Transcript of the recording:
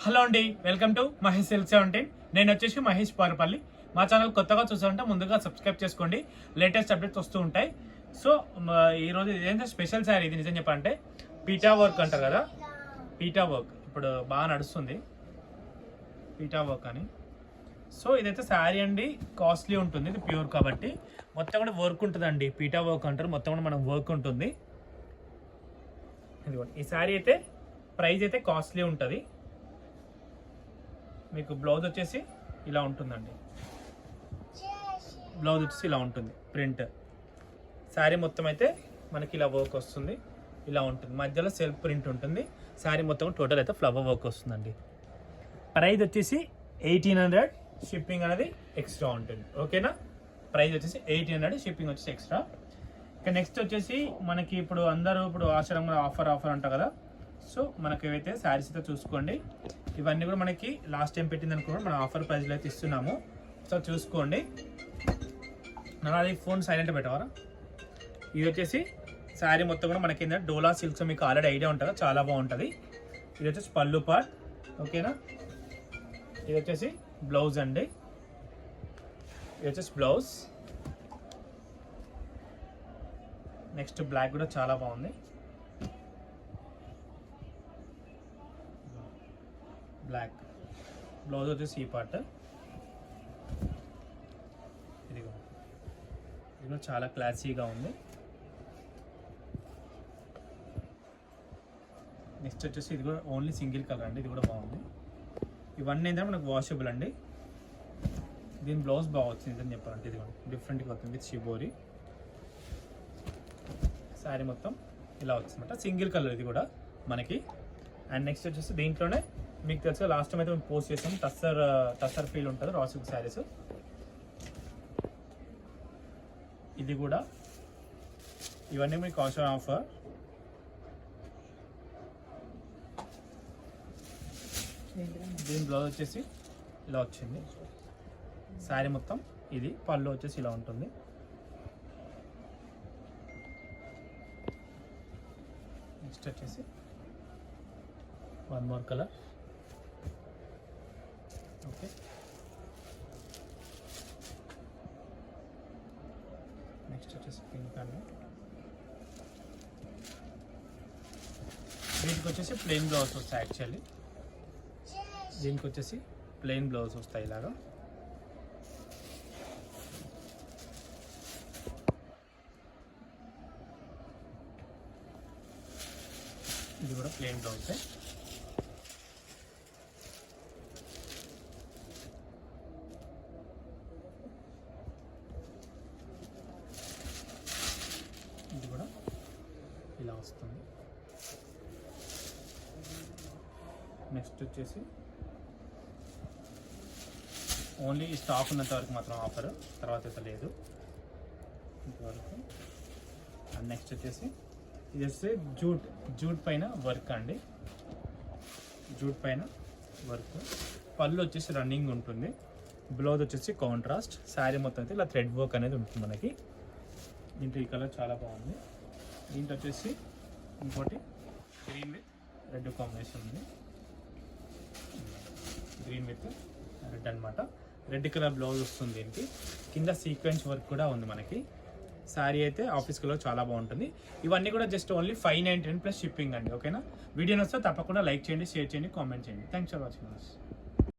Hello అండి, welcome to Mahesh silk 17. నేను వచ్చేసి మహేష్ పారుపల్లి. మా ఛానల్ కొత్తగా చూసారంటే ముందుగా సబ్స్క్రైబ్ చేసుకోండి, లేటెస్ట్ అప్డేట్స్ వస్తూ ఉంటాయి. సో ఈరోజు ఇదేంటే స్పెషల్ శారీ. ఇది నిజం చెప్పాలంటే పీటా వర్క్ అంటారు కదా, పీటా వర్క్ ఇప్పుడు బాగా నడుస్తుంది, పీటా వర్క్ అని. సో ఇదైతే శారీ అండి, కాస్ట్లీ ఉంటుంది, ఇది ప్యూర్ కాబట్టి మొత్తం కూడా వర్క్ ఉంటుందండి. పీటా వర్క్ అంటారు, మొత్తం కూడా మనం వర్క్ ఉంటుంది. ఇదిగోండి, ఈ శారీ అయితే ప్రైస్ అయితే కాస్ట్లీ ఉంటుంది. మీకు బ్లౌజ్ వచ్చేసి ఇలా ఉంటుందండి, బ్లౌజ్ వచ్చేసి ఇలా ఉంటుంది ప్రింట్. శారీ మొత్తం అయితే మనకి ఇలా వర్క్ వస్తుంది, ఇలా ఉంటుంది, మధ్యలో సెల్ఫ్ ప్రింట్ ఉంటుంది. శారీ మొత్తం టోటల్ అయితే ఫ్లవర్ వర్క్ వస్తుందండి. ప్రైస్ వచ్చేసి 1800, షిప్పింగ్ అనేది ఎక్స్ట్రా ఉంటుంది. ఓకేనా, ప్రైస్ వచ్చేసి 1800, షిప్పింగ్ వచ్చేసి ఎక్స్ట్రా. ఇక నెక్స్ట్ వచ్చేసి మనకి ఇప్పుడు అందరూ ఇప్పుడు ఆశ్రమం ఆఫర్ అంటారు కదా. సో మనకి ఏవైతే శారీస్ అయితే చూసుకోండి, ఇవన్నీ కూడా మనకి లాస్ట్ టైం పెట్టింది అనుకున్నాం, మనం ఆఫర్ ప్రైస్లో అయితే ఇస్తున్నాము. సో చూసుకోండి. నాది ఫోన్ సైలెంట్ పెట్టవారా. ఇది వచ్చేసి శారీ మొత్తం కూడా మనకి ఏంటంటే డోలా సిల్క్స్, మీకు ఆల్రెడీ ఐడియా ఉంటుందా, చాలా బాగుంటుంది. ఇది వచ్చేసి పళ్ళు పార్ట్. ఓకేనా, ఇది వచ్చేసి బ్లౌజ్ అండి, ఇది వచ్చేసి బ్లౌజ్. నెక్స్ట్ బ్లాక్ కూడా చాలా బాగుంది, బ్లాక్. బ్లౌజ్ వచ్చేసి ఈ పార్ట్. ఇది కూడా చాలా క్లాసీగా ఉంది. నెక్స్ట్ వచ్చేసి ఇది కూడా ఓన్లీ సింగిల్ కలర్ అండి, ఇది కూడా బాగుంది. ఇవన్నీ ఏంటంటే మనకు వాషబుల్ అండి. దీని బ్లౌజ్ బాగా వచ్చింది అని చెప్పాలంటే, ఇది డిఫరెంట్గా వస్తుంది విత్ షిబోరి. శారీ మొత్తం ఇలా వచ్చిందన్నమాట, సింగిల్ కలర్ ఇది కూడా మనకి. అండ్ నెక్స్ట్ వచ్చేసి దీంట్లోనే మీకు తెలుసు లాస్ట్ టైం అయితే మేము పోస్ట్ చేసాం, టస్సర్ ఫీల్ ఉంటుంది రా సిల్క్ శారీస్. ఇది కూడా ఇవన్నీ మీకు కాస్ట్ ఆఫర్. దీని బ్లౌజ్ వచ్చేసి ఇలా వచ్చింది. శారీ మొత్తం ఇది, పళ్ళు వచ్చేసి ఇలా ఉంటుంది. నెక్స్ట్ వచ్చేసి one more colour. Okay, next వచ్చేసి పింక్ అండి. దీనికి వచ్చేసి ప్లెయిన్ బ్లౌజ్ వస్తాయి యాక్చువల్లీ. దీనికి వచ్చేసి ప్లెయిన్ బ్లౌజ్ వస్తాయి ఇలాగా. ఇది కూడా ప్లెయిన్ బ్లౌజ్. ఇది కూడా ఇలా వస్తుంది. నెక్స్ట్ వచ్చేసి ఓన్లీ స్టాక్ ఉన్నంత వరకు మాత్రం ఆఫర్, తర్వాత అయితే లేదు ఇంతవరకు. అండ్ నెక్స్ట్ వచ్చేసి ఇది వచ్చేసి జూట్ పైన వర్క్ అండి, జూట్ పైన వర్క్. పళ్ళు వచ్చేసి రన్నింగ్ ఉంటుంది, బ్లౌజ్ వచ్చేసి కాంట్రాస్ట్. శారీ మొత్తం అయితే ఇలా థ్రెడ్ వర్క్ అనేది ఉంటుంది మనకి. దీంట్లో ఈ కలర్ చాలా బాగుంది. దీంట్లో వచ్చేసి ఇంకోటి గ్రీన్ విత్ రెడ్ కాంబినేషన్ ఉంది, గ్రీన్ విత్ రెడ్ అనమాట. రెడ్ కలర్ బ్లౌజ్ వస్తుంది దీనికి. కింద సీక్వెన్స్ వర్క్ కూడా ఉంది మనకి. శారీ అయితే ఆఫీస్ కలర్ చాలా బాగుంటుంది. ఇవన్నీ కూడా జస్ట్ ఓన్లీ 599 ప్లస్ షిప్పింగ్ అండి. ఓకేనా, వీడియో వస్తే తప్పకుండా లైక్ చేయండి, షేర్ చేయండి, కామెంట్ చేయండి. Thanks for watching.